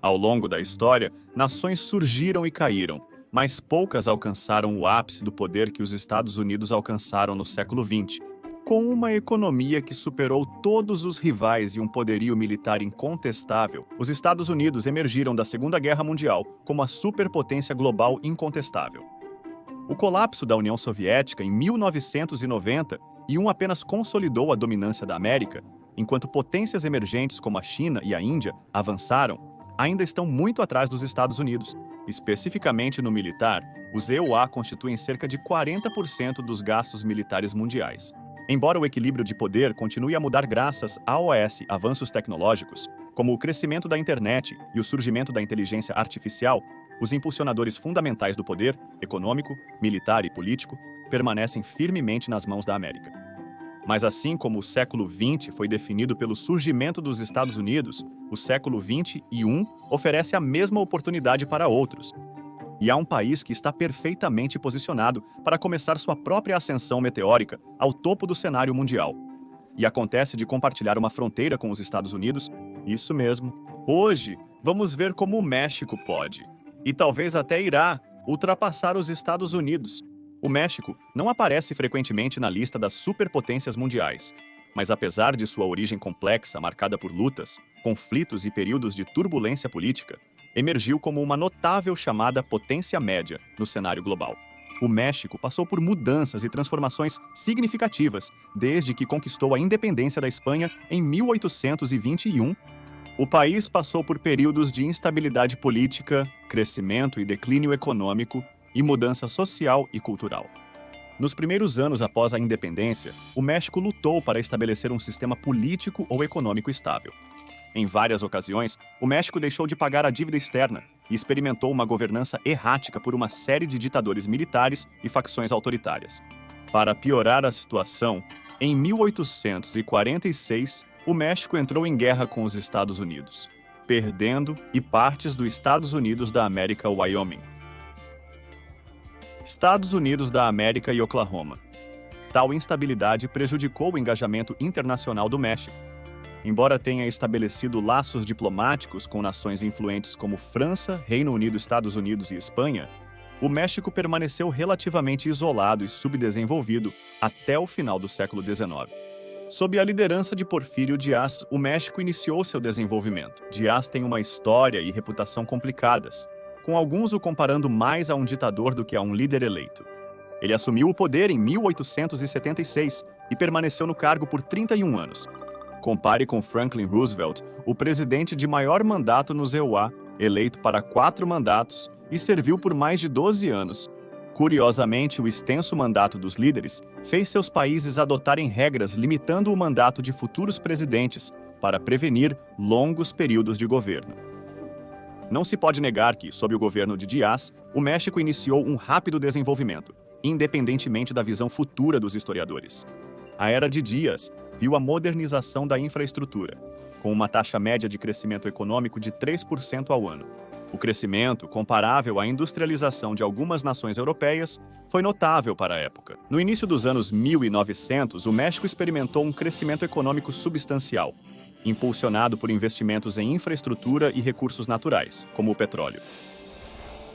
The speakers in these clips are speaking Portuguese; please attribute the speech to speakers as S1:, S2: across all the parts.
S1: Ao longo da história, nações surgiram e caíram, mas poucas alcançaram o ápice do poder que os Estados Unidos alcançaram no século XX. Com uma economia que superou todos os rivais e um poderio militar incontestável, os Estados Unidos emergiram da Segunda Guerra Mundial como a superpotência global incontestável. O colapso da União Soviética em 1990 apenas consolidou a dominância da América, enquanto potências emergentes como a China e a Índia avançaram, ainda estão muito atrás dos Estados Unidos. Especificamente no militar, os EUA constituem cerca de 40% dos gastos militares mundiais. Embora o equilíbrio de poder continue a mudar graças aos avanços tecnológicos, como o crescimento da internet e o surgimento da inteligência artificial, os impulsionadores fundamentais do poder, econômico, militar e político, permanecem firmemente nas mãos da América. Mas assim como o século XX foi definido pelo surgimento dos Estados Unidos, o século XXI oferece a mesma oportunidade para outros. E há um país que está perfeitamente posicionado para começar sua própria ascensão meteórica ao topo do cenário mundial. E acontece de compartilhar uma fronteira com os Estados Unidos? Isso mesmo. Hoje, vamos ver como o México pode, e talvez até irá, ultrapassar os Estados Unidos. O México não aparece frequentemente na lista das superpotências mundiais, mas apesar de sua origem complexa, marcada por lutas, conflitos e períodos de turbulência política, emergiu como uma notável chamada potência média no cenário global. O México passou por mudanças e transformações significativas desde que conquistou a independência da Espanha em 1821. O país passou por períodos de instabilidade política, crescimento e declínio econômico e mudança social e cultural. Nos primeiros anos após a independência, o México lutou para estabelecer um sistema político ou econômico estável. Em várias ocasiões, o México deixou de pagar a dívida externa e experimentou uma governança errática por uma série de ditadores militares e facções autoritárias. Para piorar a situação, em 1846, o México entrou em guerra com os Estados Unidos, perdendo partes dos Estados Unidos da América Wyoming. Estados Unidos da América e Oklahoma. Tal instabilidade prejudicou o engajamento internacional do México. Embora tenha estabelecido laços diplomáticos com nações influentes como França, Reino Unido, Estados Unidos e Espanha, o México permaneceu relativamente isolado e subdesenvolvido até o final do século XIX. Sob a liderança de Porfirio Díaz, o México iniciou seu desenvolvimento. Díaz tem uma história e reputação complicadas, com alguns o comparando mais a um ditador do que a um líder eleito. Ele assumiu o poder em 1876 e permaneceu no cargo por 31 anos. Compare com Franklin Roosevelt, o presidente de maior mandato nos EUA, eleito para 4 mandatos e serviu por mais de 12 anos. Curiosamente, o extenso mandato dos líderes fez seus países adotarem regras limitando o mandato de futuros presidentes para prevenir longos períodos de governo. Não se pode negar que, sob o governo de Díaz, o México iniciou um rápido desenvolvimento, independentemente da visão futura dos historiadores. A era de Díaz viu a modernização da infraestrutura, com uma taxa média de crescimento econômico de 3% ao ano. O crescimento, comparável à industrialização de algumas nações europeias, foi notável para a época. No início dos anos 1900, o México experimentou um crescimento econômico substancial, impulsionado por investimentos em infraestrutura e recursos naturais, como o petróleo.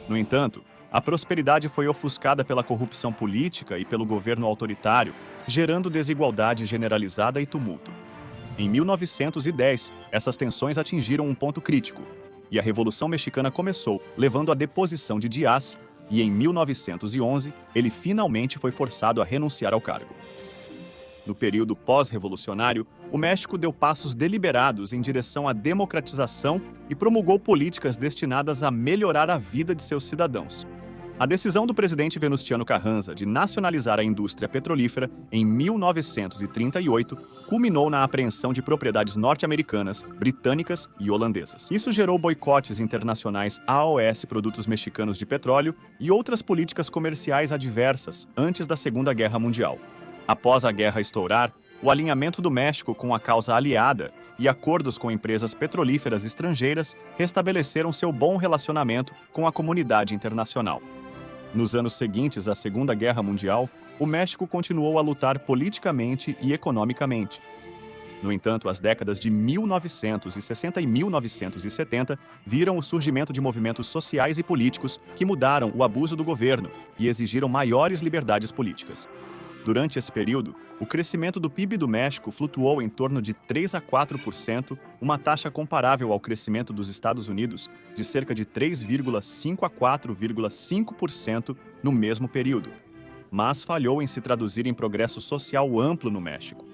S1: No entanto, a prosperidade foi ofuscada pela corrupção política e pelo governo autoritário, gerando desigualdade generalizada e tumulto. Em 1910, essas tensões atingiram um ponto crítico, e a Revolução Mexicana começou, levando à deposição de Díaz, e em 1911, ele finalmente foi forçado a renunciar ao cargo. No período pós-revolucionário, o México deu passos deliberados em direção à democratização e promulgou políticas destinadas a melhorar a vida de seus cidadãos. A decisão do presidente Venustiano Carranza de nacionalizar a indústria petrolífera em 1938 culminou na apreensão de propriedades norte-americanas, britânicas e holandesas. Isso gerou boicotes internacionais aos produtos mexicanos de petróleo e outras políticas comerciais adversas antes da Segunda Guerra Mundial. Após a guerra estourar, o alinhamento do México com a causa aliada e acordos com empresas petrolíferas estrangeiras restabeleceram seu bom relacionamento com a comunidade internacional. Nos anos seguintes à Segunda Guerra Mundial, o México continuou a lutar politicamente e economicamente. No entanto, as décadas de 1960 e 1970 viram o surgimento de movimentos sociais e políticos que mudaram o abuso do governo e exigiram maiores liberdades políticas. Durante esse período, o crescimento do PIB do México flutuou em torno de 3 a 4%, uma taxa comparável ao crescimento dos Estados Unidos, de cerca de 3,5 a 4,5% no mesmo período, mas falhou em se traduzir em progresso social amplo no México.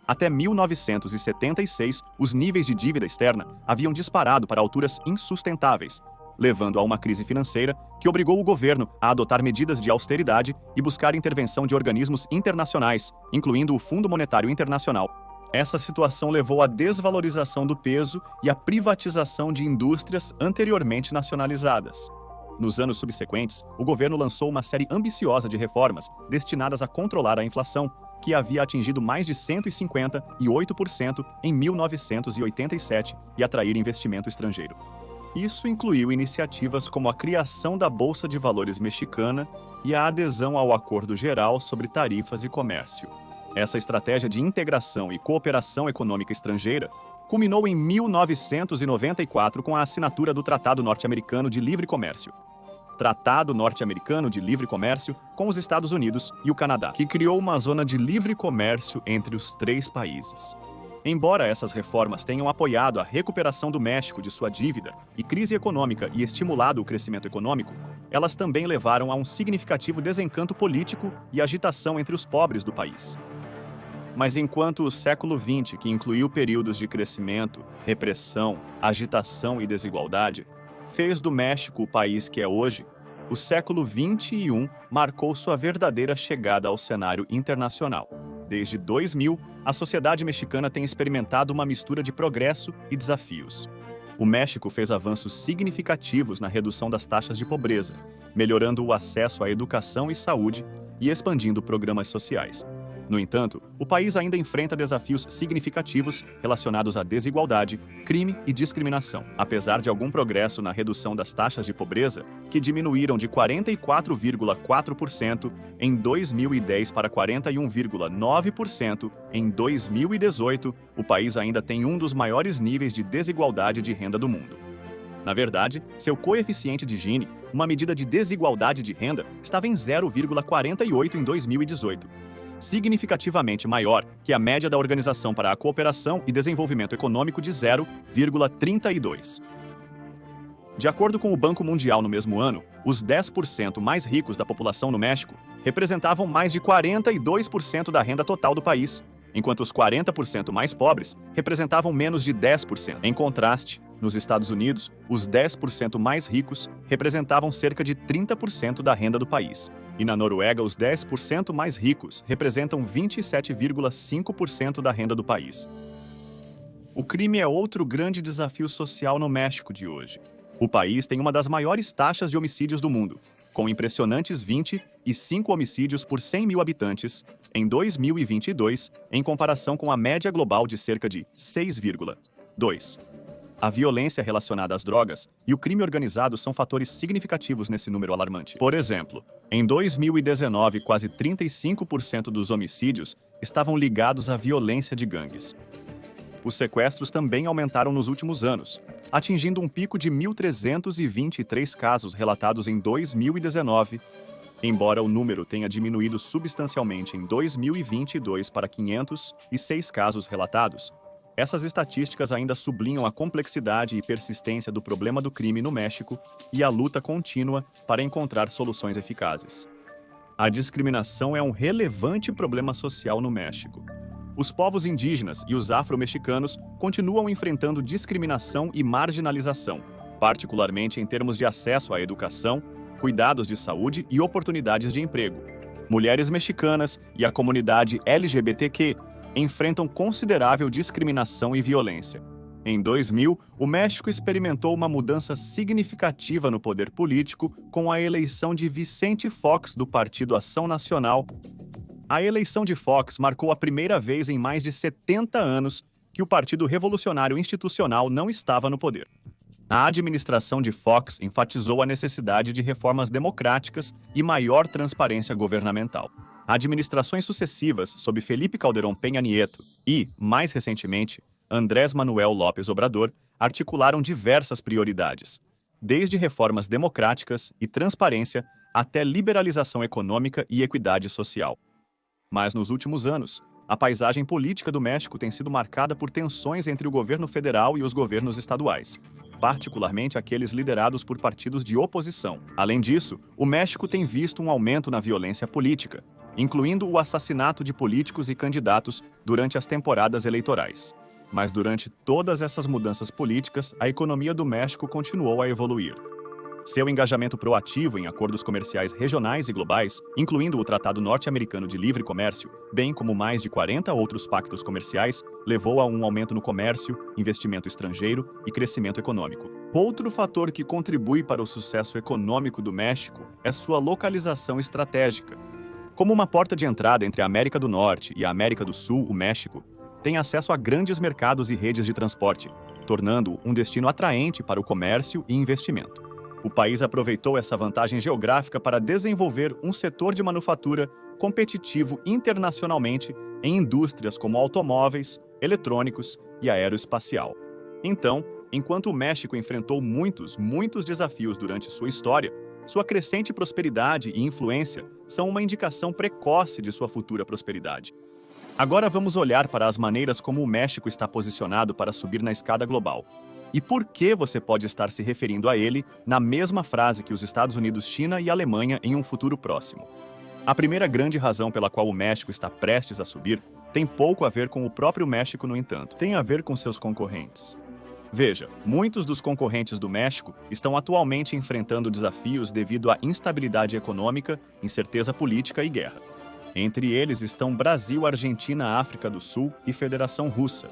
S1: Até 1976, os níveis de dívida externa haviam disparado para alturas insustentáveis, levando a uma crise financeira que obrigou o governo a adotar medidas de austeridade e buscar intervenção de organismos internacionais, incluindo o Fundo Monetário Internacional. Essa situação levou à desvalorização do peso e à privatização de indústrias anteriormente nacionalizadas. Nos anos subsequentes, o governo lançou uma série ambiciosa de reformas destinadas a controlar a inflação, que havia atingido mais de 158% em 1987 e atrair investimento estrangeiro. Isso incluiu iniciativas como a criação da Bolsa de Valores mexicana e a adesão ao Acordo Geral sobre Tarifas e Comércio. Essa estratégia de integração e cooperação econômica estrangeira culminou em 1994 com a assinatura do Tratado Norte-Americano de Livre Comércio. Tratado Norte-Americano de Livre Comércio com os Estados Unidos e o Canadá, que criou uma zona de livre comércio entre os três países. Embora essas reformas tenham apoiado a recuperação do México de sua dívida e crise econômica e estimulado o crescimento econômico, elas também levaram a um significativo desencanto político e agitação entre os pobres do país. Mas enquanto o século XX, que incluiu períodos de crescimento, repressão, agitação e desigualdade, fez do México o país que é hoje, o século XXI marcou sua verdadeira chegada ao cenário internacional. Desde 2000, a sociedade mexicana tem experimentado uma mistura de progresso e desafios. O México fez avanços significativos na redução das taxas de pobreza, melhorando o acesso à educação e saúde e expandindo programas sociais. No entanto, o país ainda enfrenta desafios significativos relacionados à desigualdade, crime e discriminação. Apesar de algum progresso na redução das taxas de pobreza, que diminuíram de 44,4% em 2010 para 41,9% em 2018, o país ainda tem um dos maiores níveis de desigualdade de renda do mundo. Na verdade, seu coeficiente de Gini, uma medida de desigualdade de renda, estava em 0,48 em 2018. Significativamente maior que a média da Organização para a Cooperação e Desenvolvimento Econômico de 0,32. De acordo com o Banco Mundial no mesmo ano, os 10% mais ricos da população no México representavam mais de 42% da renda total do país, enquanto os 40% mais pobres representavam menos de 10%. Em contraste, nos Estados Unidos, os 10% mais ricos representavam cerca de 30% da renda do país. E na Noruega, os 10% mais ricos representam 27,5% da renda do país. O crime é outro grande desafio social no México de hoje. O país tem uma das maiores taxas de homicídios do mundo, com impressionantes 25 homicídios por 100 mil habitantes em 2022, em comparação com a média global de cerca de 6,2. A violência relacionada às drogas e o crime organizado são fatores significativos nesse número alarmante. Por exemplo, em 2019, quase 35% dos homicídios estavam ligados à violência de gangues. Os sequestros também aumentaram nos últimos anos, atingindo um pico de 1.323 casos relatados em 2019, embora o número tenha diminuído substancialmente em 2022 para 506 casos relatados. Essas estatísticas ainda sublinham a complexidade e persistência do problema do crime no México e a luta contínua para encontrar soluções eficazes. A discriminação é um relevante problema social no México. Os povos indígenas e os afro-mexicanos continuam enfrentando discriminação e marginalização, particularmente em termos de acesso à educação, cuidados de saúde e oportunidades de emprego. Mulheres mexicanas e a comunidade LGBTQ enfrentam considerável discriminação e violência. Em 2000, o México experimentou uma mudança significativa no poder político com a eleição de Vicente Fox do Partido Ação Nacional. A eleição de Fox marcou a primeira vez em mais de 70 anos que o Partido Revolucionário Institucional não estava no poder. A administração de Fox enfatizou a necessidade de reformas democráticas e maior transparência governamental. Administrações sucessivas sob Felipe Calderón Peña Nieto e, mais recentemente, Andrés Manuel López Obrador articularam diversas prioridades, desde reformas democráticas e transparência até liberalização econômica e equidade social. Mas nos últimos anos, a paisagem política do México tem sido marcada por tensões entre o governo federal e os governos estaduais, particularmente aqueles liderados por partidos de oposição. Além disso, o México tem visto um aumento na violência política, incluindo o assassinato de políticos e candidatos durante as temporadas eleitorais. Mas durante todas essas mudanças políticas, a economia do México continuou a evoluir. Seu engajamento proativo em acordos comerciais regionais e globais, incluindo o Tratado Norte-Americano de Livre Comércio, bem como mais de 40 outros pactos comerciais, levou a um aumento no comércio, investimento estrangeiro e crescimento econômico. Outro fator que contribui para o sucesso econômico do México é sua localização estratégica. Como uma porta de entrada entre a América do Norte e a América do Sul, o México tem acesso a grandes mercados e redes de transporte, tornando-o um destino atraente para o comércio e investimento. O país aproveitou essa vantagem geográfica para desenvolver um setor de manufatura competitivo internacionalmente em indústrias como automóveis, eletrônicos e aeroespacial. Então, enquanto o México enfrentou muitos desafios durante sua história, sua crescente prosperidade e influência são uma indicação precoce de sua futura prosperidade. Agora vamos olhar para as maneiras como o México está posicionado para subir na escada global. E por que você pode estar se referindo a ele na mesma frase que os Estados Unidos, China e Alemanha em um futuro próximo? A primeira grande razão pela qual o México está prestes a subir tem pouco a ver com o próprio México, no entanto. Tem a ver com seus concorrentes. Veja, muitos dos concorrentes do México estão atualmente enfrentando desafios devido à instabilidade econômica, incerteza política e guerra. Entre eles estão Brasil, Argentina, África do Sul e Federação Russa.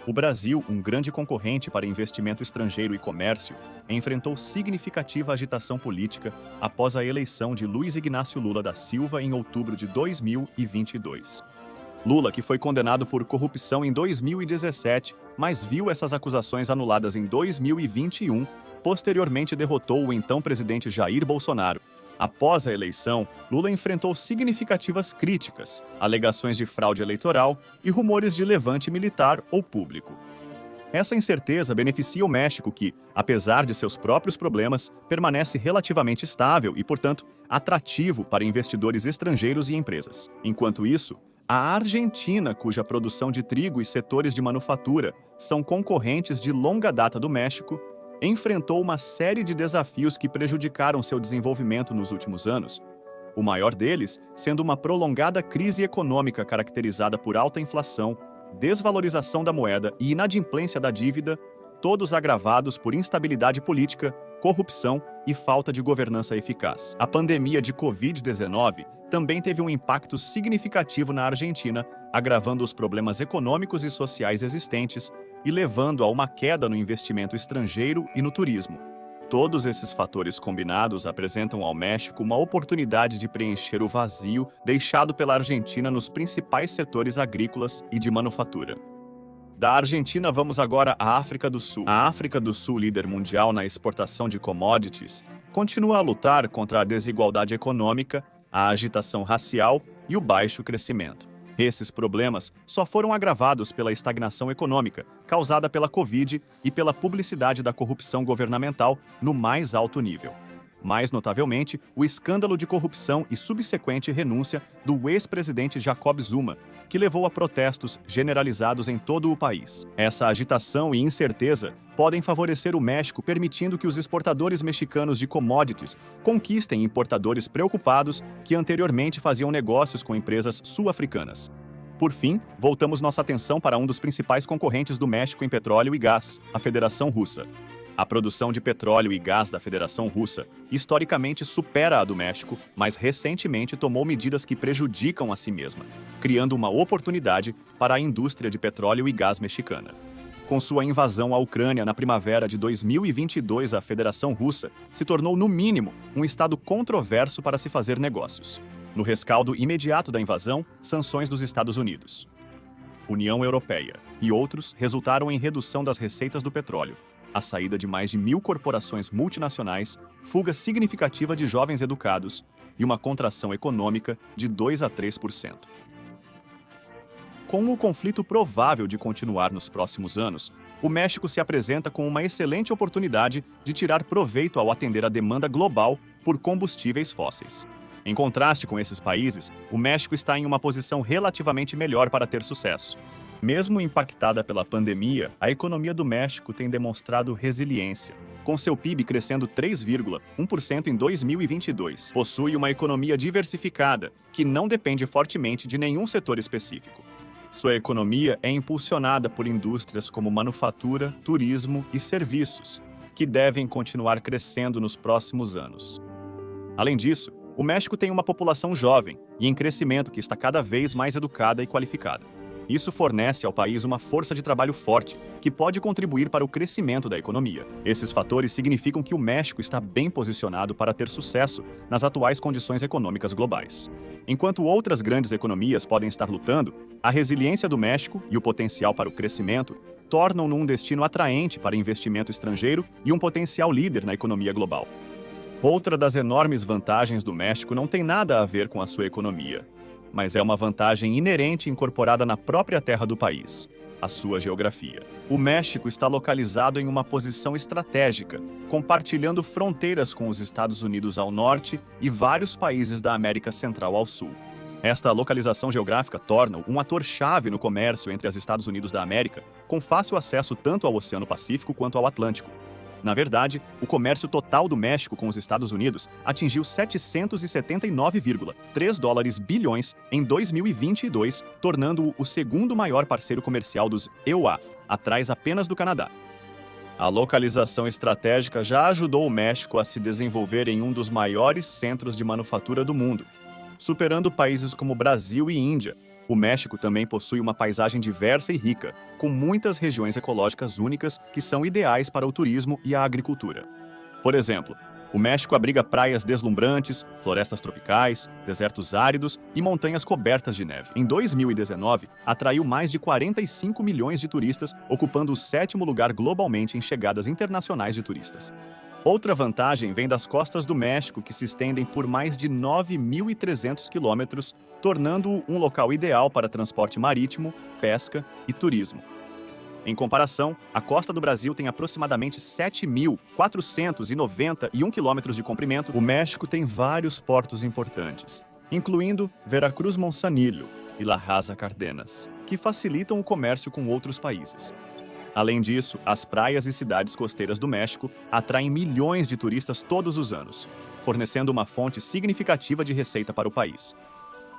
S1: O Brasil, um grande concorrente para investimento estrangeiro e comércio, enfrentou significativa agitação política após a eleição de Luiz Ignácio Lula da Silva em outubro de 2022. Lula, que foi condenado por corrupção em 2017, mas viu essas acusações anuladas em 2021, posteriormente derrotou o então presidente Jair Bolsonaro. Após a eleição, Lula enfrentou significativas críticas, alegações de fraude eleitoral e rumores de levante militar ou público. Essa incerteza beneficia o México que, apesar de seus próprios problemas, permanece relativamente estável e, portanto, atrativo para investidores estrangeiros e empresas. Enquanto isso, a Argentina, cuja produção de trigo e setores de manufatura são concorrentes de longa data do México, enfrentou uma série de desafios que prejudicaram seu desenvolvimento nos últimos anos, o maior deles sendo uma prolongada crise econômica caracterizada por alta inflação, desvalorização da moeda e inadimplência da dívida, todos agravados por instabilidade política, corrupção e falta de governança eficaz. A pandemia de Covid-19 também teve um impacto significativo na Argentina, agravando os problemas econômicos e sociais existentes e levando a uma queda no investimento estrangeiro e no turismo. Todos esses fatores combinados apresentam ao México uma oportunidade de preencher o vazio deixado pela Argentina nos principais setores agrícolas e de manufatura. Da Argentina, vamos agora à África do Sul. A África do Sul, líder mundial na exportação de commodities, continua a lutar contra a desigualdade econômica, a agitação racial e o baixo crescimento. Esses problemas só foram agravados pela estagnação econômica, causada pela Covid e pela publicidade da corrupção governamental no mais alto nível. Mais notavelmente, o escândalo de corrupção e subsequente renúncia do ex-presidente Jacob Zuma, que levou a protestos generalizados em todo o país. Essa agitação e incerteza podem favorecer o México, permitindo que os exportadores mexicanos de commodities conquistem importadores preocupados que anteriormente faziam negócios com empresas sul-africanas. Por fim, voltamos nossa atenção para um dos principais concorrentes do México em petróleo e gás, a Federação Russa. A produção de petróleo e gás da Federação Russa historicamente supera a do México, mas recentemente tomou medidas que prejudicam a si mesma, criando uma oportunidade para a indústria de petróleo e gás mexicana. Com sua invasão à Ucrânia na primavera de 2022, a Federação Russa se tornou, no mínimo, um estado controverso para se fazer negócios. No rescaldo imediato da invasão, sanções dos Estados Unidos, União Europeia e outros resultaram em redução das receitas do petróleo, a saída de mais de 1.000 corporações multinacionais, fuga significativa de jovens educados e uma contração econômica de 2 a 3%. Com o conflito provável de continuar nos próximos anos, o México se apresenta com uma excelente oportunidade de tirar proveito ao atender a demanda global por combustíveis fósseis. Em contraste com esses países, o México está em uma posição relativamente melhor para ter sucesso. Mesmo impactada pela pandemia, a economia do México tem demonstrado resiliência, com seu PIB crescendo 3,1% em 2022. Possui uma economia diversificada, que não depende fortemente de nenhum setor específico. Sua economia é impulsionada por indústrias como manufatura, turismo e serviços, que devem continuar crescendo nos próximos anos. Além disso, o México tem uma população jovem e em crescimento que está cada vez mais educada e qualificada. Isso fornece ao país uma força de trabalho forte, que pode contribuir para o crescimento da economia. Esses fatores significam que o México está bem posicionado para ter sucesso nas atuais condições econômicas globais. Enquanto outras grandes economias podem estar lutando, a resiliência do México e o potencial para o crescimento tornam-no um destino atraente para investimento estrangeiro e um potencial líder na economia global. Outra das enormes vantagens do México não tem nada a ver com a sua economia, mas é uma vantagem inerente incorporada na própria terra do país, a sua geografia. O México está localizado em uma posição estratégica, compartilhando fronteiras com os Estados Unidos ao norte e vários países da América Central ao sul. Esta localização geográfica torna-o um ator-chave no comércio entre os Estados Unidos da América, com fácil acesso tanto ao Oceano Pacífico quanto ao Atlântico. Na verdade, o comércio total do México com os Estados Unidos atingiu 779,3 dólares bilhões em 2022, tornando-o o segundo maior parceiro comercial dos EUA, atrás apenas do Canadá. A localização estratégica já ajudou o México a se desenvolver em um dos maiores centros de manufatura do mundo, superando países como Brasil e Índia. O México também possui uma paisagem diversa e rica, com muitas regiões ecológicas únicas que são ideais para o turismo e a agricultura. Por exemplo, o México abriga praias deslumbrantes, florestas tropicais, desertos áridos e montanhas cobertas de neve. Em 2019, atraiu mais de 45 milhões de turistas, ocupando o 7º lugar globalmente em chegadas internacionais de turistas. Outra vantagem vem das costas do México, que se estendem por mais de 9.300 quilômetros, tornando-o um local ideal para transporte marítimo, pesca e turismo. Em comparação, a costa do Brasil tem aproximadamente 7.491 quilômetros de comprimento. O México tem vários portos importantes, incluindo Veracruz Monsanillo e La Raza Cárdenas, que facilitam o comércio com outros países. Além disso, as praias e cidades costeiras do México atraem milhões de turistas todos os anos, fornecendo uma fonte significativa de receita para o país.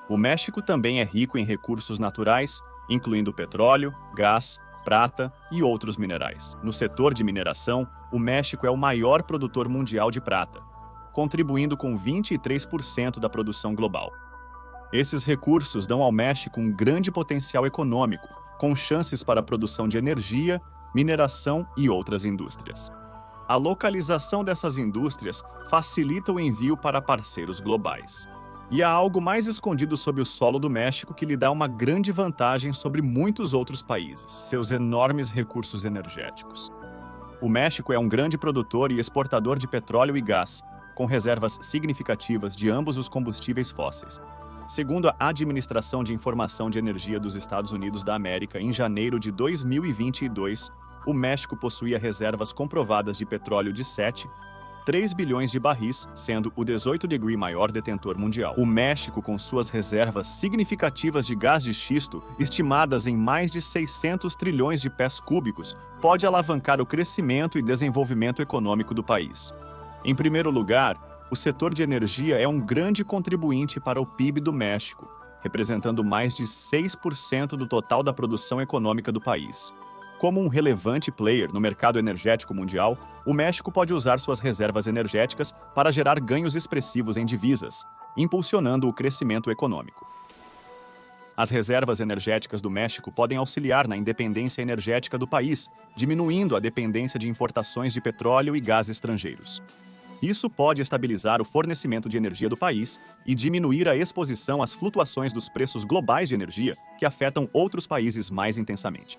S1: O México também é rico em recursos naturais, incluindo petróleo, gás, prata e outros minerais. No setor de mineração, o México é o maior produtor mundial de prata, contribuindo com 23% da produção global. Esses recursos dão ao México um grande potencial econômico, com chances para a produção de energia, mineração e outras indústrias. A localização dessas indústrias facilita o envio para parceiros globais. E há algo mais escondido sob o solo do México que lhe dá uma grande vantagem sobre muitos outros países: seus enormes recursos energéticos. O México é um grande produtor e exportador de petróleo e gás, com reservas significativas de ambos os combustíveis fósseis. Segundo a Administração de Informação de Energia dos Estados Unidos da América, em janeiro de 2022, o México possuía reservas comprovadas de petróleo de 3 bilhões de barris, sendo o 18º maior detentor mundial. O México, com suas reservas significativas de gás de xisto, estimadas em mais de 600 trilhões de pés cúbicos, pode alavancar o crescimento e desenvolvimento econômico do país. Em primeiro lugar, o setor de energia é um grande contribuinte para o PIB do México, representando mais de 6% do total da produção econômica do país. Como um relevante player no mercado energético mundial, o México pode usar suas reservas energéticas para gerar ganhos expressivos em divisas, impulsionando o crescimento econômico. As reservas energéticas do México podem auxiliar na independência energética do país, diminuindo a dependência de importações de petróleo e gás estrangeiros. Isso pode estabilizar o fornecimento de energia do país e diminuir a exposição às flutuações dos preços globais de energia que afetam outros países mais intensamente.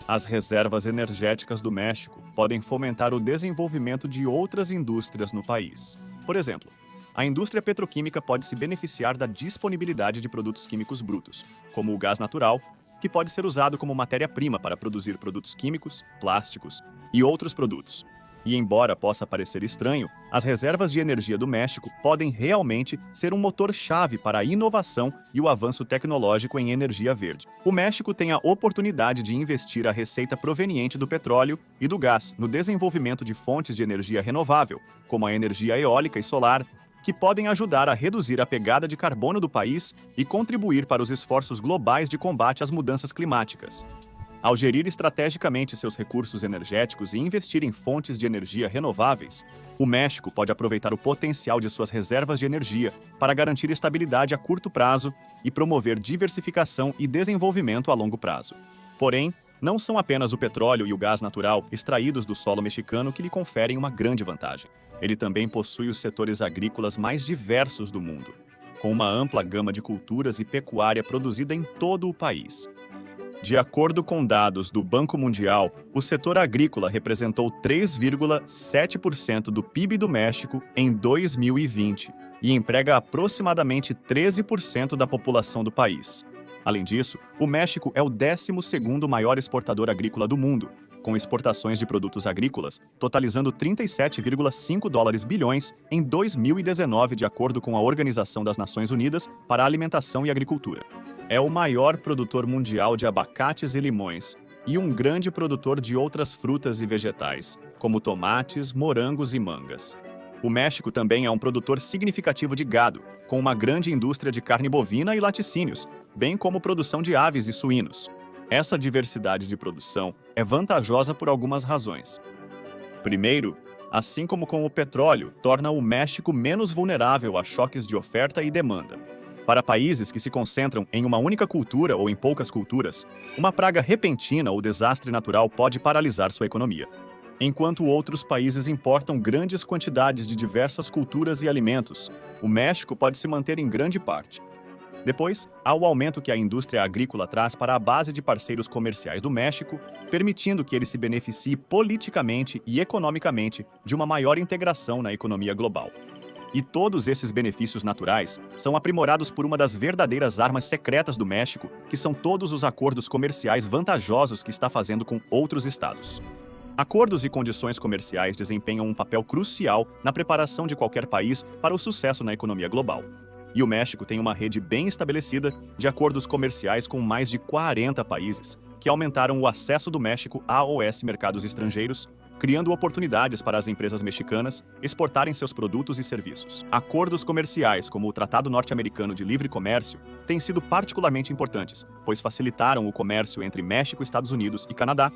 S1: As reservas energéticas do México podem fomentar o desenvolvimento de outras indústrias no país. Por exemplo, A indústria petroquímica pode se beneficiar da disponibilidade de produtos químicos brutos, como o gás natural, que pode ser usado como matéria-prima para produzir produtos químicos, plásticos e outros produtos. E embora possa parecer estranho, as reservas de energia do México podem realmente ser um motor-chave para a inovação e o avanço tecnológico em energia verde. O México tem a oportunidade de investir a receita proveniente do petróleo e do gás no desenvolvimento de fontes de energia renovável, como a energia eólica e solar, que podem ajudar a reduzir a pegada de carbono do país e contribuir para os esforços globais de combate às mudanças climáticas. Ao gerir estrategicamente seus recursos energéticos e investir em fontes de energia renováveis, o México pode aproveitar o potencial de suas reservas de energia para garantir estabilidade a curto prazo e promover diversificação e desenvolvimento a longo prazo. Porém, não são apenas o petróleo e o gás natural extraídos do solo mexicano que lhe conferem uma grande vantagem. Ele também possui os setores agrícolas mais diversos do mundo, com uma ampla gama de culturas e pecuária produzida em todo o país. De acordo com dados do Banco Mundial, o setor agrícola representou 3,7% do PIB do México em 2020 e emprega aproximadamente 13% da população do país. Além disso, o México é o 12º maior exportador agrícola do mundo, com exportações de produtos agrícolas totalizando 37,5 bilhões em 2019, de acordo com a Organização das Nações Unidas para a Alimentação e Agricultura. É o maior produtor mundial de abacates e limões e um grande produtor de outras frutas e vegetais, como tomates, morangos e mangas. O México também é um produtor significativo de gado, com uma grande indústria de carne bovina e laticínios, bem como produção de aves e suínos. Essa diversidade de produção é vantajosa por algumas razões. Primeiro, assim como com o petróleo, torna o México menos vulnerável a choques de oferta e demanda. Para países que se concentram em uma única cultura ou em poucas culturas, uma praga repentina ou desastre natural pode paralisar sua economia. Enquanto outros países importam grandes quantidades de diversas culturas e alimentos, o México pode se manter em grande parte. Depois, há o aumento que a indústria agrícola traz para a base de parceiros comerciais do México, permitindo que ele se beneficie politicamente e economicamente de uma maior integração na economia global. E todos esses benefícios naturais são aprimorados por uma das verdadeiras armas secretas do México, que são todos os acordos comerciais vantajosos que está fazendo com outros estados. Acordos e condições comerciais desempenham um papel crucial na preparação de qualquer país para o sucesso na economia global. E o México tem uma rede bem estabelecida de acordos comerciais com mais de 40 países, que aumentaram o acesso do México aos mercados estrangeiros, criando oportunidades para as empresas mexicanas exportarem seus produtos e serviços. Acordos comerciais, como o Tratado Norte-Americano de Livre Comércio, têm sido particularmente importantes, pois facilitaram o comércio entre México, Estados Unidos e Canadá.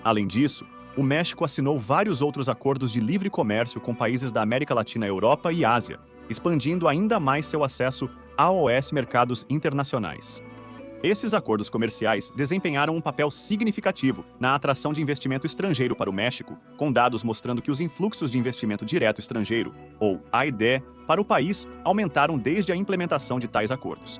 S1: Além disso, o México assinou vários outros acordos de livre comércio com países da América Latina, Europa e Ásia, expandindo ainda mais seu acesso aos mercados internacionais. Esses acordos comerciais desempenharam um papel significativo na atração de investimento estrangeiro para o México, com dados mostrando que os influxos de investimento direto estrangeiro, ou AIDE, para o país aumentaram desde a implementação de tais acordos.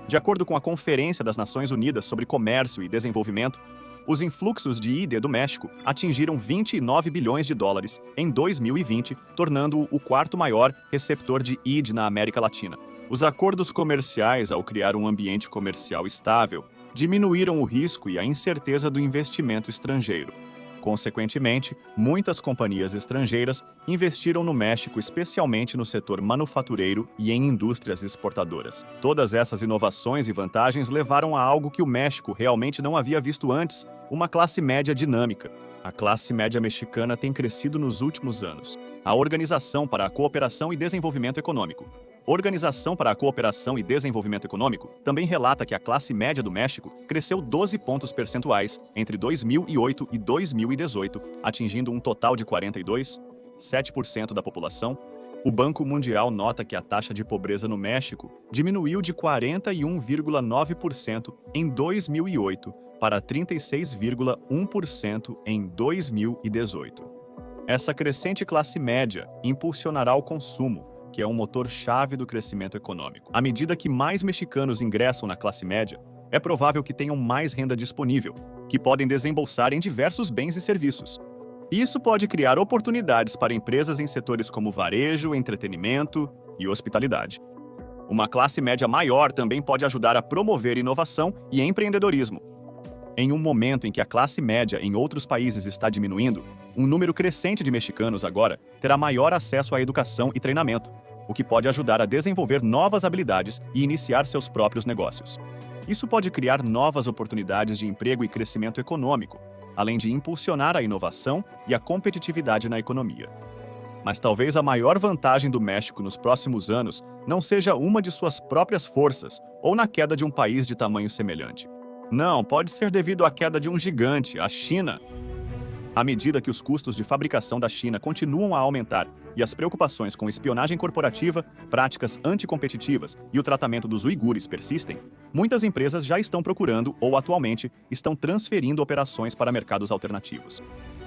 S1: De acordo com a Conferência das Nações Unidas sobre Comércio e Desenvolvimento, os influxos de ID do México atingiram 29 bilhões de dólares em 2020, tornando-o o quarto maior receptor de ID na América Latina. Os acordos comerciais, ao criar um ambiente comercial estável, diminuíram o risco e a incerteza do investimento estrangeiro. Consequentemente, muitas companhias estrangeiras investiram no México, especialmente no setor manufatureiro e em indústrias exportadoras. Todas essas inovações e vantagens levaram a algo que o México realmente não havia visto antes: uma classe média dinâmica. A classe média mexicana tem crescido nos últimos anos. A Organização para a Cooperação e Desenvolvimento Econômico, Organização para a Cooperação e Desenvolvimento Econômico, também relata que a classe média do México cresceu 12 pontos percentuais entre 2008 e 2018, atingindo um total de 42,7% da população. O Banco Mundial nota que a taxa de pobreza no México diminuiu de 41,9% em 2008 para 36,1% em 2018. Essa crescente classe média impulsionará o consumo, que é um motor-chave do crescimento econômico. À medida que mais mexicanos ingressam na classe média, é provável que tenham mais renda disponível, que podem desembolsar em diversos bens e serviços. Isso pode criar oportunidades para empresas em setores como varejo, entretenimento e hospitalidade. Uma classe média maior também pode ajudar a promover inovação e empreendedorismo. Em um momento em que a classe média em outros países está diminuindo, um número crescente de mexicanos agora terá maior acesso à educação e treinamento, o que pode ajudar a desenvolver novas habilidades e iniciar seus próprios negócios. Isso pode criar novas oportunidades de emprego e crescimento econômico, além de impulsionar a inovação e a competitividade na economia. Mas talvez a maior vantagem do México nos próximos anos não seja uma de suas próprias forças ou na queda de um país de tamanho semelhante. Não, pode ser devido à queda de um gigante, a China. À medida que os custos de fabricação da China continuam a aumentar e as preocupações com espionagem corporativa, práticas anticompetitivas e o tratamento dos uigures persistem, muitas empresas já estão procurando ou atualmente estão transferindo operações para mercados alternativos.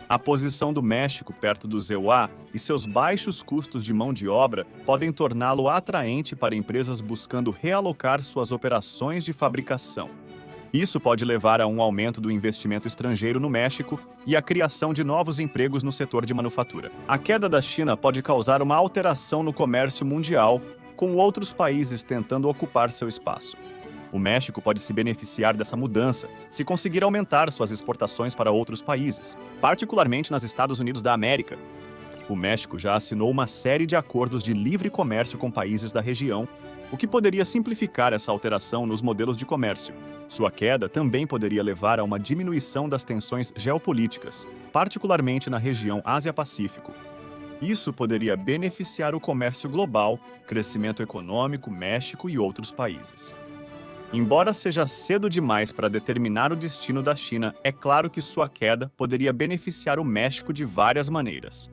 S1: A posição do México perto do EUA e seus baixos custos de mão de obra podem torná-lo atraente para empresas buscando realocar suas operações de fabricação. Isso pode levar a um aumento do investimento estrangeiro no México e a criação de novos empregos no setor de manufatura. A queda da China pode causar uma alteração no comércio mundial, com outros países tentando ocupar seu espaço. O México pode se beneficiar dessa mudança se conseguir aumentar suas exportações para outros países, particularmente nos Estados Unidos da América. O México já assinou uma série de acordos de livre comércio com países da região, o que poderia simplificar essa alteração nos modelos de comércio. Sua queda também poderia levar a uma diminuição das tensões geopolíticas, particularmente na região Ásia-Pacífico. Isso poderia beneficiar o comércio global, crescimento econômico, México e outros países. Embora seja cedo demais para determinar o destino da China, é claro que sua queda poderia beneficiar o México de várias maneiras.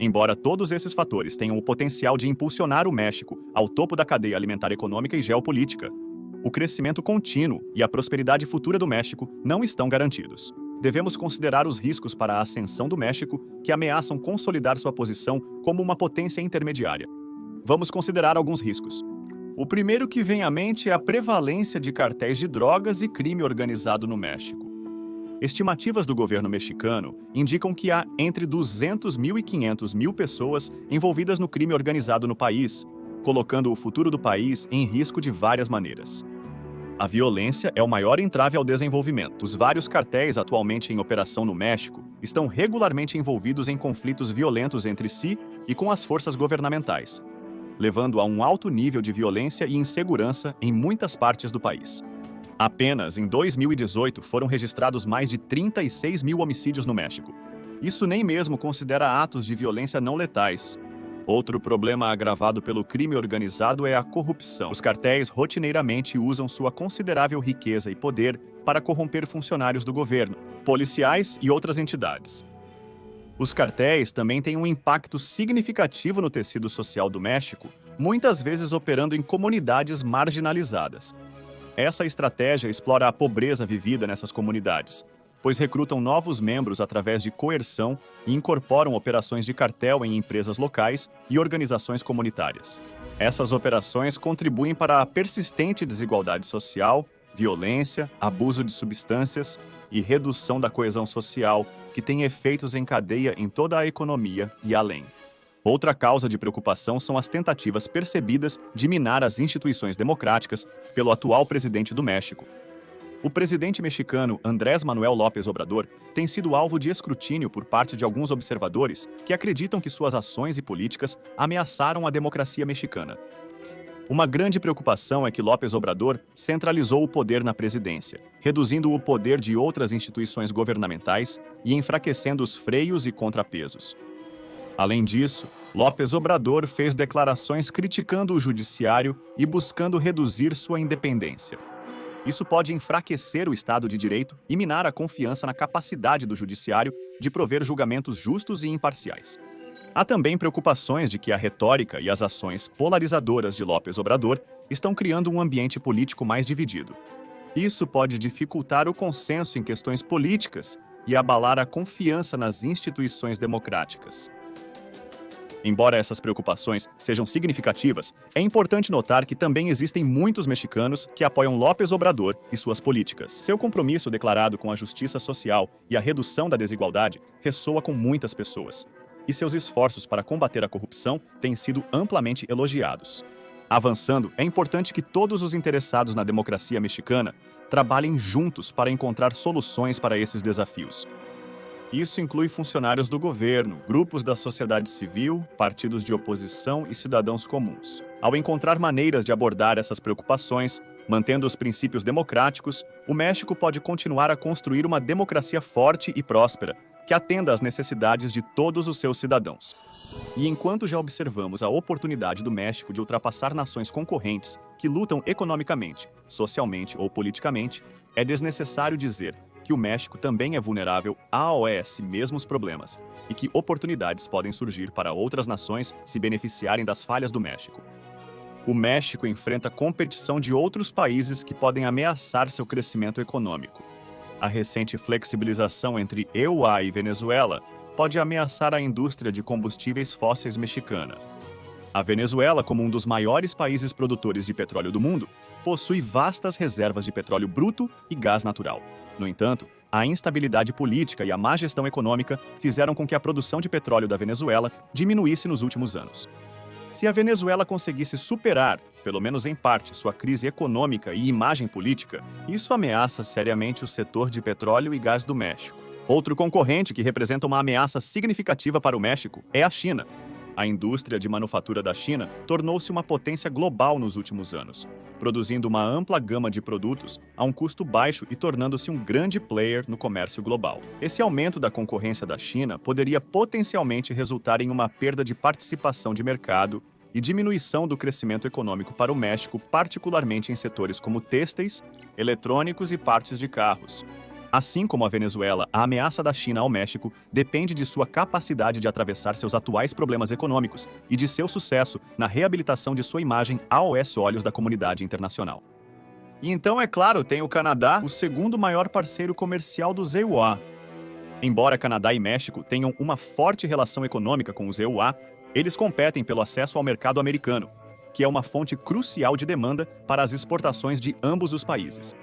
S1: Embora todos esses fatores tenham o potencial de impulsionar o México ao topo da cadeia alimentar econômica e geopolítica, o crescimento contínuo e a prosperidade futura do México não estão garantidos. Devemos considerar os riscos para a ascensão do México que ameaçam consolidar sua posição como uma potência intermediária. Vamos considerar alguns riscos. O primeiro que vem à mente é a prevalência de cartéis de drogas e crime organizado no México. Estimativas do governo mexicano indicam que há entre 200 mil e 500 mil pessoas envolvidas no crime organizado no país, colocando o futuro do país em risco de várias maneiras. A violência é o maior entrave ao desenvolvimento. Os vários cartéis atualmente em operação no México estão regularmente envolvidos em conflitos violentos entre si e com as forças governamentais, levando a um alto nível de violência e insegurança em muitas partes do país. Apenas em 2018 foram registrados mais de 36 mil homicídios no México. Isso nem mesmo considera atos de violência não letais. Outro problema agravado pelo crime organizado é a corrupção. Os cartéis rotineiramente usam sua considerável riqueza e poder para corromper funcionários do governo, policiais e outras entidades. Os cartéis também têm um impacto significativo no tecido social do México, muitas vezes operando em comunidades marginalizadas. Essa estratégia explora a pobreza vivida nessas comunidades, pois recrutam novos membros através de coerção e incorporam operações de cartel em empresas locais e organizações comunitárias. Essas operações contribuem para a persistente desigualdade social, violência, abuso de substâncias e redução da coesão social, que tem efeitos em cadeia em toda a economia e além. Outra causa de preocupação são as tentativas percebidas de minar as instituições democráticas pelo atual presidente do México. O presidente mexicano Andrés Manuel López Obrador tem sido alvo de escrutínio por parte de alguns observadores que acreditam que suas ações e políticas ameaçaram a democracia mexicana. Uma grande preocupação é que López Obrador centralizou o poder na presidência, reduzindo o poder de outras instituições governamentais e enfraquecendo os freios e contrapesos. Além disso, López Obrador fez declarações criticando o judiciário e buscando reduzir sua independência. Isso pode enfraquecer o Estado de Direito e minar a confiança na capacidade do judiciário de prover julgamentos justos e imparciais. Há também preocupações de que a retórica e as ações polarizadoras de López Obrador estão criando um ambiente político mais dividido. Isso pode dificultar o consenso em questões políticas e abalar a confiança nas instituições democráticas. Embora essas preocupações sejam significativas, é importante notar que também existem muitos mexicanos que apoiam López Obrador e suas políticas. Seu compromisso declarado com a justiça social e a redução da desigualdade ressoa com muitas pessoas. e seus esforços para combater a corrupção têm sido amplamente elogiados. Avançando, é importante que todos os interessados na democracia mexicana trabalhem juntos para encontrar soluções para esses desafios. Isso inclui funcionários do governo, grupos da sociedade civil, partidos de oposição e cidadãos comuns. Ao encontrar maneiras de abordar essas preocupações, mantendo os princípios democráticos, o México pode continuar a construir uma democracia forte e próspera, que atenda às necessidades de todos os seus cidadãos. E enquanto já observamos a oportunidade do México de ultrapassar nações concorrentes que lutam economicamente, socialmente ou politicamente, é desnecessário dizer que o México também é vulnerável aos mesmos problemas e que oportunidades podem surgir para outras nações se beneficiarem das falhas do México. O México enfrenta competição de outros países que podem ameaçar seu crescimento econômico. A recente flexibilização entre EUA e Venezuela pode ameaçar a indústria de combustíveis fósseis mexicana. A Venezuela, como um dos maiores países produtores de petróleo do mundo, possui vastas reservas de petróleo bruto e gás natural. No entanto, a instabilidade política e a má gestão econômica fizeram com que a produção de petróleo da Venezuela diminuísse nos últimos anos. Se a Venezuela conseguisse superar, pelo menos em parte, sua crise econômica e imagem política, isso ameaça seriamente o setor de petróleo e gás do México. Outro concorrente que representa uma ameaça significativa para o México é a China. A indústria de manufatura da China tornou-se uma potência global nos últimos anos, produzindo uma ampla gama de produtos a um custo baixo e tornando-se um grande player no comércio global. Esse aumento da concorrência da China poderia potencialmente resultar em uma perda de participação de mercado e diminuição do crescimento econômico para o México, particularmente em setores como têxteis, eletrônicos e partes de carros. Assim como a Venezuela, a ameaça da China ao México depende de sua capacidade de atravessar seus atuais problemas econômicos e de seu sucesso na reabilitação de sua imagem aos olhos da comunidade internacional. E então, é claro, tem o Canadá, o segundo maior parceiro comercial dos EUA. Embora Canadá e México tenham uma forte relação econômica com os EUA, eles competem pelo acesso ao mercado americano, que é uma fonte crucial de demanda para as exportações de ambos os países.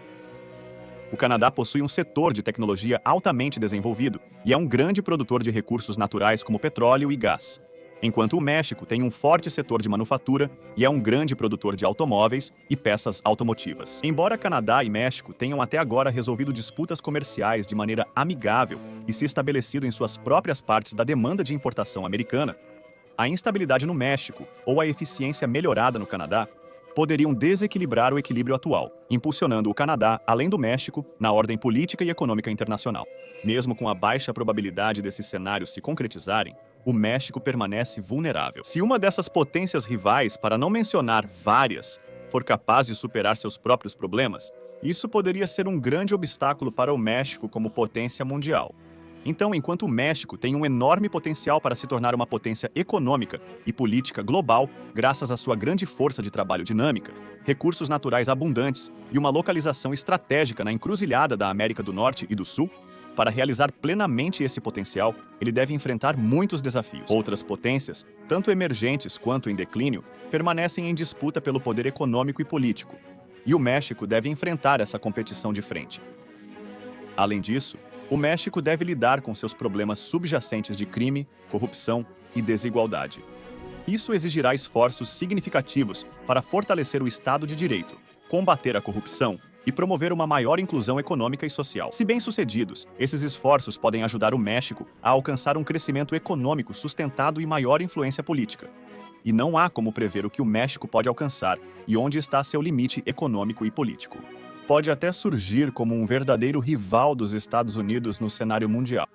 S1: O Canadá possui um setor de tecnologia altamente desenvolvido e é um grande produtor de recursos naturais como petróleo e gás, enquanto o México tem um forte setor de manufatura e é um grande produtor de automóveis e peças automotivas. Embora Canadá e México tenham até agora resolvido disputas comerciais de maneira amigável e se estabelecido em suas próprias partes da demanda de importação americana, a instabilidade no México ou a eficiência melhorada no Canadá poderiam desequilibrar o equilíbrio atual, impulsionando o Canadá, além do México, na ordem política e econômica internacional. Mesmo com a baixa probabilidade desses cenários se concretizarem, o México permanece vulnerável. Se uma dessas potências rivais, para não mencionar várias, for capaz de superar seus próprios problemas, isso poderia ser um grande obstáculo para o México como potência mundial. Então, enquanto o México tem um enorme potencial para se tornar uma potência econômica e política global, graças à sua grande força de trabalho dinâmica, recursos naturais abundantes e uma localização estratégica na encruzilhada da América do Norte e do Sul, para realizar plenamente esse potencial, ele deve enfrentar muitos desafios. Outras potências, tanto emergentes quanto em declínio, permanecem em disputa pelo poder econômico e político, e o México deve enfrentar essa competição de frente. Além disso, o México deve lidar com seus problemas subjacentes de crime, corrupção e desigualdade. Isso exigirá esforços significativos para fortalecer o Estado de Direito, combater a corrupção e promover uma maior inclusão econômica e social. Se bem-sucedidos, esses esforços podem ajudar o México a alcançar um crescimento econômico sustentado e maior influência política. E não há como prever o que o México pode alcançar e onde está seu limite econômico e político. Pode até surgir como um verdadeiro rival dos Estados Unidos no cenário mundial.